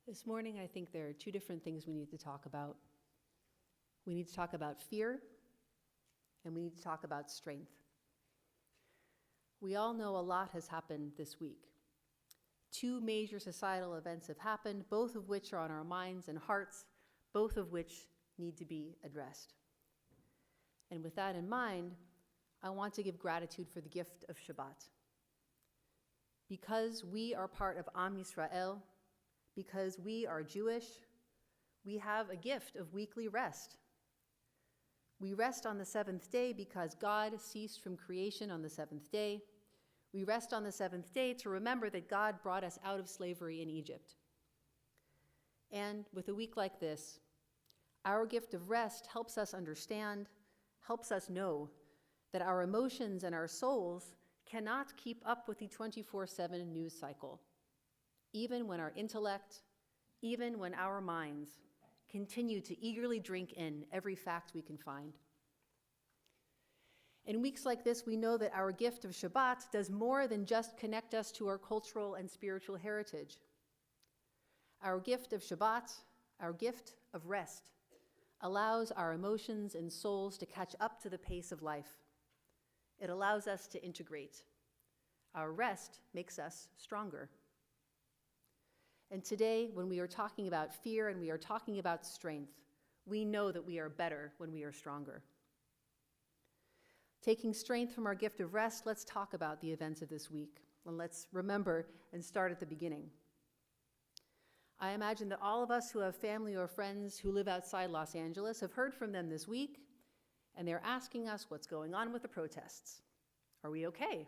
This morning, I think there are two different things we need to talk about. We need to talk about fear, and we need to talk about strength. We all know a lot has happened this week. Two major societal events have happened, both of which are on our minds and hearts, both of which need to be addressed. And with that in mind, I want to give gratitude for the gift of Shabbat. Because we are part of Am Yisrael, because we are Jewish, we have a gift of weekly rest. We rest on the seventh day because God ceased from creation on the seventh day. We rest on the seventh day to remember that God brought us out of slavery in Egypt. And with a week like this, our gift of rest helps us understand, helps us know that our emotions and our souls cannot keep up with the 24/7 news cycle, even when our intellect, even when our minds continue to eagerly drink in every fact we can find. In weeks like this, we know that our gift of Shabbat does more than just connect us to our cultural and spiritual heritage. Our gift of Shabbat, our gift of rest, allows our emotions and souls to catch up to the pace of life. It allows us to integrate. Our rest makes us stronger. And today, when we are talking about fear and we are talking about strength, we know that we are better when we are stronger. Taking strength from our gift of rest, let's talk about the events of this week. And let's remember and start at the beginning. I imagine that all of us who have family or friends who live outside Los Angeles have heard from them this week, and they're asking us what's going on with the protests. Are we okay?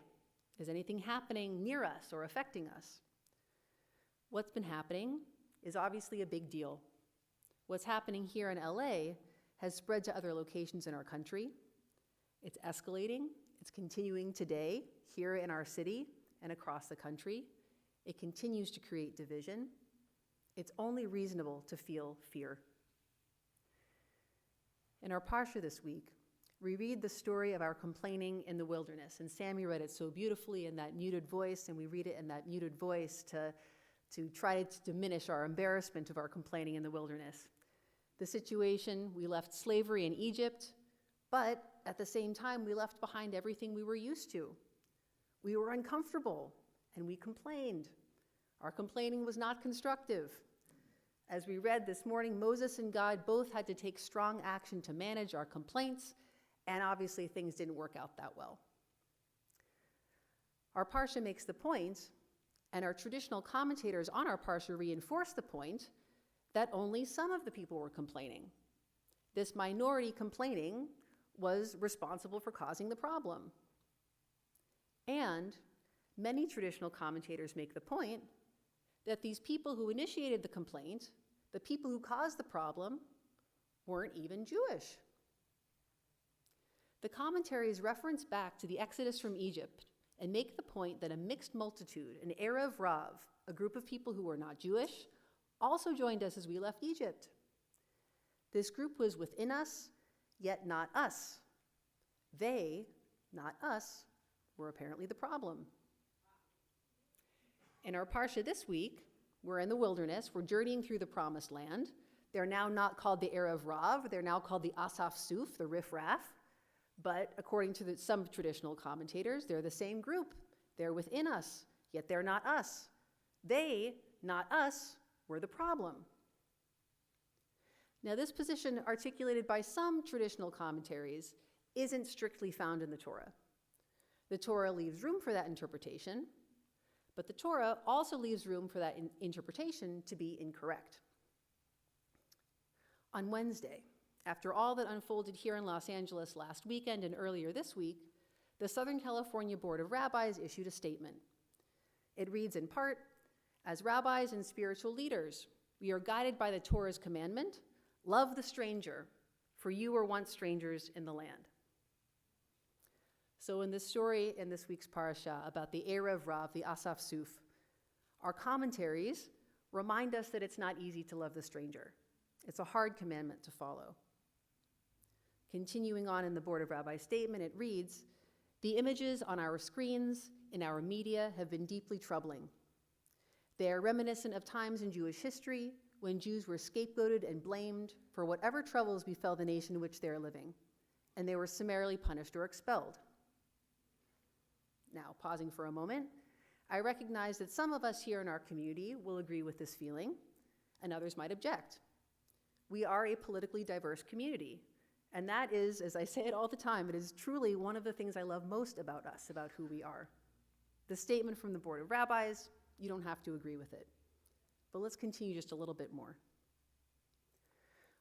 Is anything happening near us or affecting us? What's been happening is obviously a big deal. What's happening here in LA has spread to other locations in our country. It's escalating. It's continuing today here in our city and across the country. It continues to create division. It's only reasonable to feel fear. In our parsha this week, we read the story of our complaining in the wilderness, and Sammy read it so beautifully in that muted voice, and we read it in that muted voice to try to diminish our embarrassment of our complaining in the wilderness. The situation, we left slavery in Egypt, but at the same time, we left behind everything we were used to. We were uncomfortable, and we complained. Our complaining was not constructive. As we read this morning, Moses and God both had to take strong action to manage our complaints, and obviously things didn't work out that well. Our parsha makes the point, and our traditional commentators on our parsha reinforce the point, that only some of the people were complaining. This minority complaining was responsible for causing the problem. And many traditional commentators make the point that these people who initiated the complaint, the people who caused the problem, weren't even Jewish. The commentaries reference back to the Exodus from Egypt and make the point that a mixed multitude, an Erev Rav, a group of people who were not Jewish, also joined us as we left Egypt. This group was within us, yet not us. They, not us, were apparently the problem. In our parsha this week, we're in the wilderness, we're journeying through the promised land. They're now not called the Erev Rav, they're now called the Asaf Suf, the Riff Raff. But according to some traditional commentators, they're the same group. They're within us, yet they're not us. They, not us, were the problem. Now, this position articulated by some traditional commentaries isn't strictly found in the Torah. The Torah leaves room for that interpretation, but the Torah also leaves room for that interpretation to be incorrect. On Wednesday, after all that unfolded here in Los Angeles last weekend and earlier this week, the Southern California Board of Rabbis issued a statement. It reads in part, "As rabbis and spiritual leaders, we are guided by the Torah's commandment, love the stranger, for you were once strangers in the land." So in this story in this week's parasha about the Erev Rav, the Asaf Suf, our commentaries remind us that it's not easy to love the stranger. It's a hard commandment to follow. Continuing on in the Board of Rabbis statement, it reads, "The images on our screens, in our media, have been deeply troubling. They are reminiscent of times in Jewish history when Jews were scapegoated and blamed for whatever troubles befell the nation in which they are living, and they were summarily punished or expelled. Now, pausing for a moment, I recognize that some of us here in our community will agree with this feeling, and others might object. We are a politically diverse community, and that is, as I say it all the time, it is truly one of the things I love most about us, about who we are. The statement from the Board of Rabbis, you don't have to agree with it. But let's continue just a little bit more.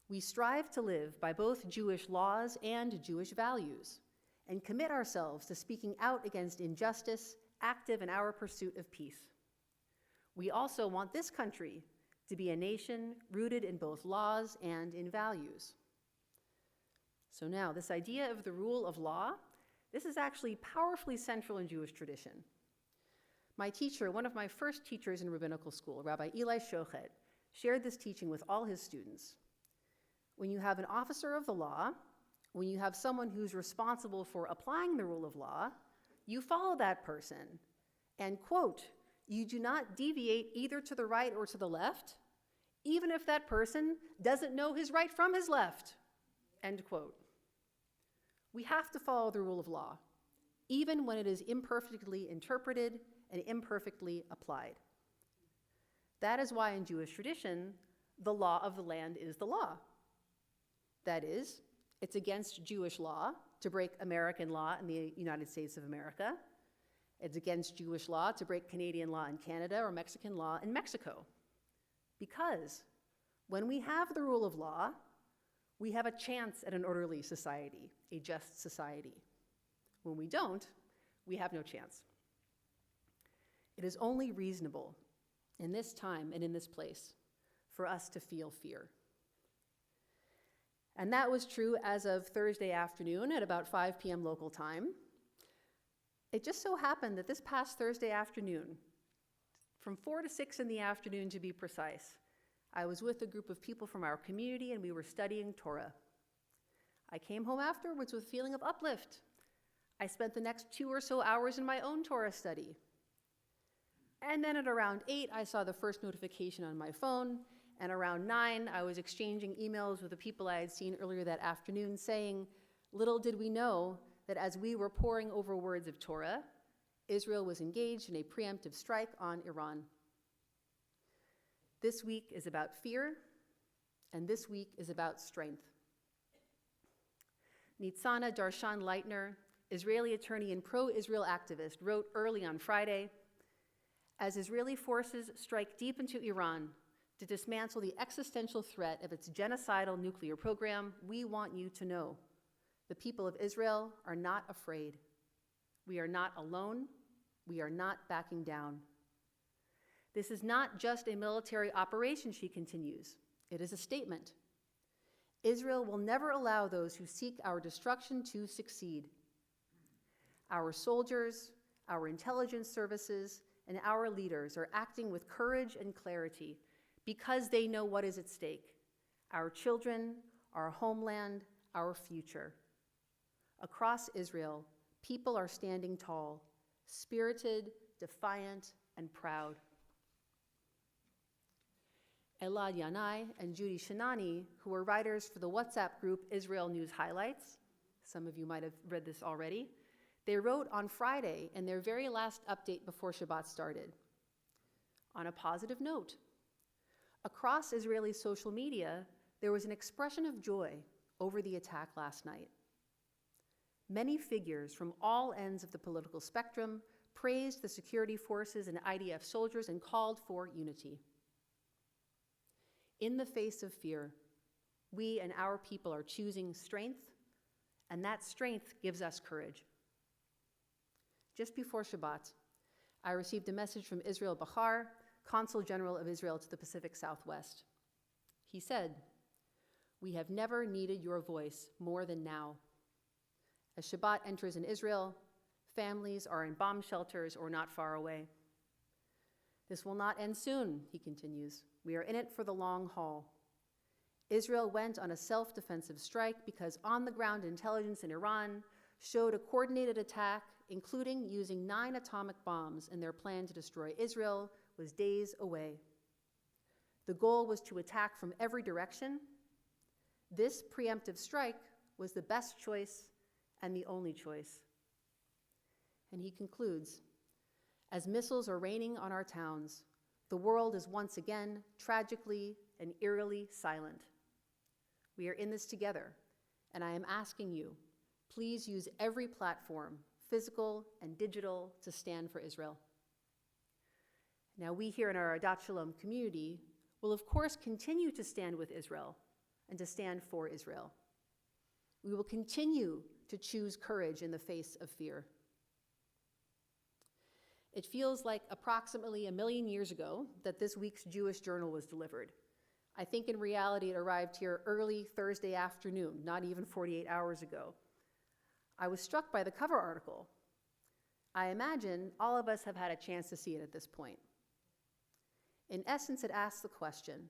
We strive to live by both Jewish laws and Jewish values, and commit ourselves to speaking out against injustice, active in our pursuit of peace. We also want this country to be a nation rooted in both laws and in values. So now, this idea of the rule of law, this is actually powerfully central in Jewish tradition. My teacher, one of my first teachers in rabbinical school, Rabbi Eli Shochet, shared this teaching with all his students. When you have an officer of the law, when you have someone who's responsible for applying the rule of law, you follow that person, and, quote, you do not deviate either to the right or to the left, even if that person doesn't know his right from his left, end quote. We have to follow the rule of law, even when it is imperfectly interpreted and imperfectly applied. That is why in Jewish tradition, the law of the land is the law. That is, it's against Jewish law to break American law in the United States of America. It's against Jewish law to break Canadian law in Canada or Mexican law in Mexico. Because when we have the rule of law, we have a chance at an orderly society, a just society. When we don't, we have no chance. It is only reasonable in this time and in this place for us to feel fear. And that was true as of Thursday afternoon at about 5 p.m. local time. It just so happened that this past Thursday afternoon, from 4 to 6 in the afternoon to be precise, I was with a group of people from our community and we were studying Torah. I came home afterwards with a feeling of uplift. I spent the next 2 or so hours in my own Torah study. And then at around 8, I saw the first notification on my phone, and around 9, I was exchanging emails with the people I had seen earlier that afternoon saying, little did we know that as we were poring over words of Torah, Israel was engaged in a preemptive strike on Iran. This week is about fear, and this week is about strength. Nitzana Darshan Leitner, Israeli attorney and pro-Israel activist, wrote early on Friday, as Israeli forces strike deep into Iran to dismantle the existential threat of its genocidal nuclear program, we want you to know the people of Israel are not afraid. We are not alone. We are not backing down. This is not just a military operation, she continues. It is a statement. Israel will never allow those who seek our destruction to succeed. Our soldiers, our intelligence services, and our leaders are acting with courage and clarity because they know what is at stake: our children, our homeland, our future. Across Israel, people are standing tall, spirited, defiant, and proud. Elad Yanai and Judy Shinani, who were writers for the WhatsApp group Israel News Highlights, some of you might have read this already, they wrote on Friday in their very last update before Shabbat started. On a positive note, across Israeli social media, there was an expression of joy over the attack last night. Many figures from all ends of the political spectrum praised the security forces and IDF soldiers and called for unity. In the face of fear, we and our people are choosing strength, and that strength gives us courage. Just before Shabbat, I received a message from Israel Bahar, Consul General of Israel to the Pacific Southwest. He said, "We have never needed your voice more than now. As Shabbat enters in Israel, families are in bomb shelters or not far away. This will not end soon," he continues. "We are in it for the long haul. Israel went on a self-defensive strike because on-the-ground intelligence in Iran showed a coordinated attack, including using 9 atomic bombs in their plan to destroy Israel was days away. The goal was to attack from every direction. This preemptive strike was the best choice and the only choice. And he concludes, as missiles are raining on our towns, the world is once again tragically and eerily silent. We are in this together, and I am asking you, please use every platform, physical and digital, to stand for Israel. Now, we here in our Adat Shalom community will, of course, continue to stand with Israel and to stand for Israel. We will continue to choose courage in the face of fear. It feels like approximately 1 million years ago that this week's Jewish Journal was delivered. I think in reality it arrived here early Thursday afternoon, not even 48 hours ago. I was struck by the cover article. I imagine all of us have had a chance to see it at this point. In essence, it asks the question,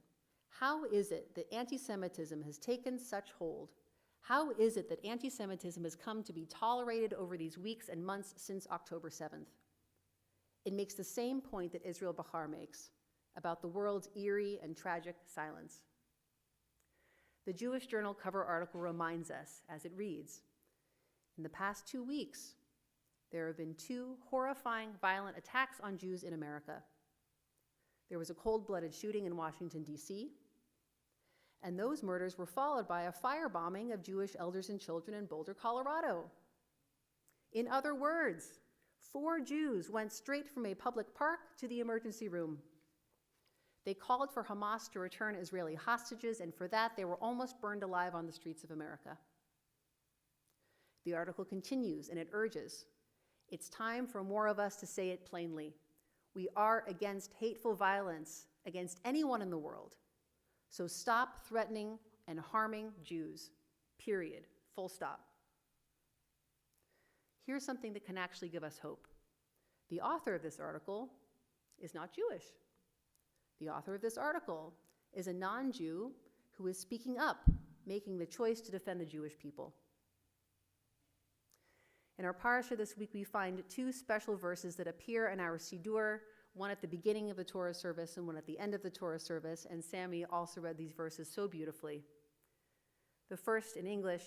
how is it that anti-Semitism has taken such hold? How is it that anti-Semitism has come to be tolerated over these weeks and months since October 7th? It makes the same point that Israel Bahar makes about the world's eerie and tragic silence. The Jewish Journal cover article reminds us, as it reads, in the past 2 weeks, there have been 2 horrifying violent attacks on Jews in America. There was a cold-blooded shooting in Washington, D.C., and those murders were followed by a firebombing of Jewish elders and children in Boulder, Colorado. In other words, 4 Jews went straight from a public park to the emergency room. They called for Hamas to return Israeli hostages, and for that, they were almost burned alive on the streets of America. The article continues, and it urges, it's time for more of us to say it plainly. We are against hateful violence against anyone in the world. So stop threatening and harming Jews, period, full stop. Here's something that can actually give us hope. The author of this article is not Jewish. The author of this article is a non-Jew who is speaking up, making the choice to defend the Jewish people. In our parasha this week, we find 2 special verses that appear in our Siddur, one at the beginning of the Torah service and one at the end of the Torah service, and Sammy also read these verses so beautifully. The first in English,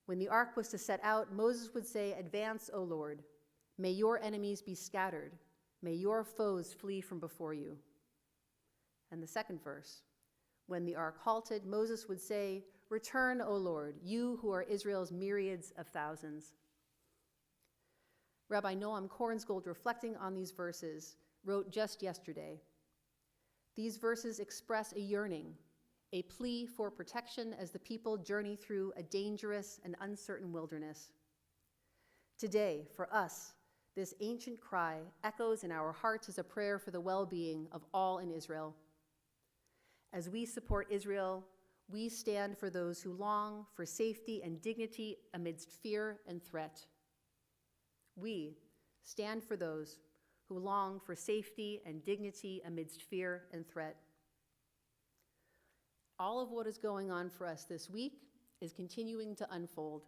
when the ark was to set out, Moses would say, "Advance, O Lord. May your enemies be scattered. May your foes flee from before you." And the second verse, when the ark halted, Moses would say, "Return, O Lord, you who are Israel's myriads of thousands." Rabbi Noam Kornsgold, reflecting on these verses, wrote just yesterday, "These verses express a yearning, a plea for protection as the people journey through a dangerous and uncertain wilderness. Today, for us, this ancient cry echoes in our hearts as a prayer for the well-being of all in Israel. As we support Israel, we stand for those who long for safety and dignity amidst fear and threat. We stand for those who long for safety and dignity amidst fear and threat. All of what is going on for us this week is continuing to unfold.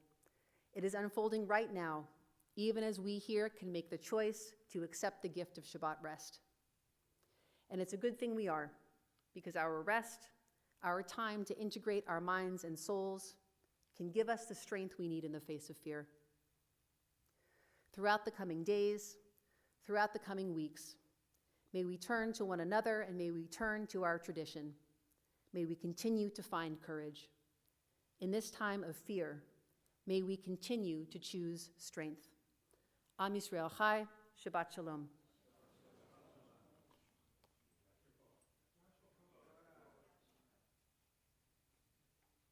It is unfolding right now, even as we here can make the choice to accept the gift of Shabbat rest. And it's a good thing we are, because our rest, our time to integrate our minds and souls, can give us the strength we need in the face of fear. Throughout the coming days, throughout the coming weeks, may we turn to one another and may we turn to our tradition. May we continue to find courage. In this time of fear, may we continue to choose strength. Am Yisrael Chai, Shabbat Shalom.